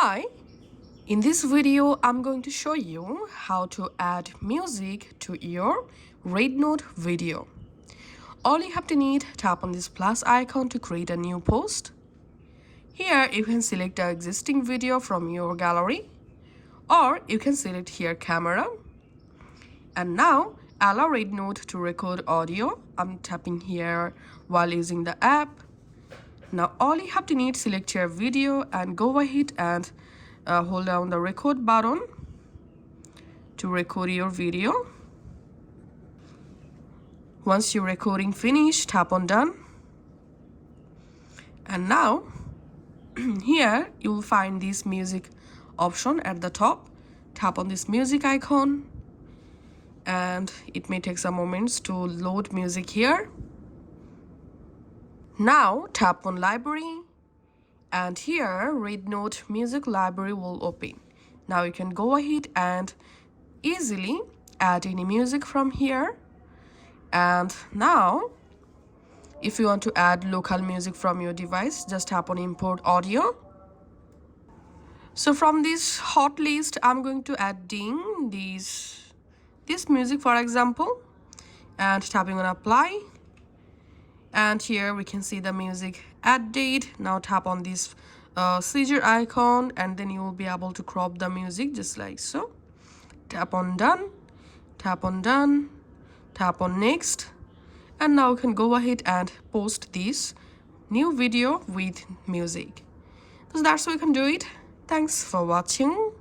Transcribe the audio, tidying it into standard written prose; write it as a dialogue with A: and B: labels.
A: Hi, in this video I'm going to show you how to add music to your RedNote video. All you have to need, tap on this plus icon to create a new post. Here you can select an existing video from your gallery, or you can select here camera. And now allow RedNote to record audio. I'm tapping here while using the app. Now all you have to need, select your video and go ahead and hold down the record button to record your video. Once your recording finished, tap on done. And now here you will find this music option at the top. Tap on this music icon and it may take some moments to load music here. Now tap on library and here RedNote music library will open. Now you can go ahead and easily add any music from here. And now if you want to add local music from your device, just tap on import audio. So from this hot list I'm going to add this music, for example, and tapping on apply. And here we can see the music add date. Now tap on this scissor icon and then you will be able to crop the music just like so. Tap on done, tap on done, tap on next, and now you can go ahead and post this new video with music. So that's how you can do it. Thanks for watching.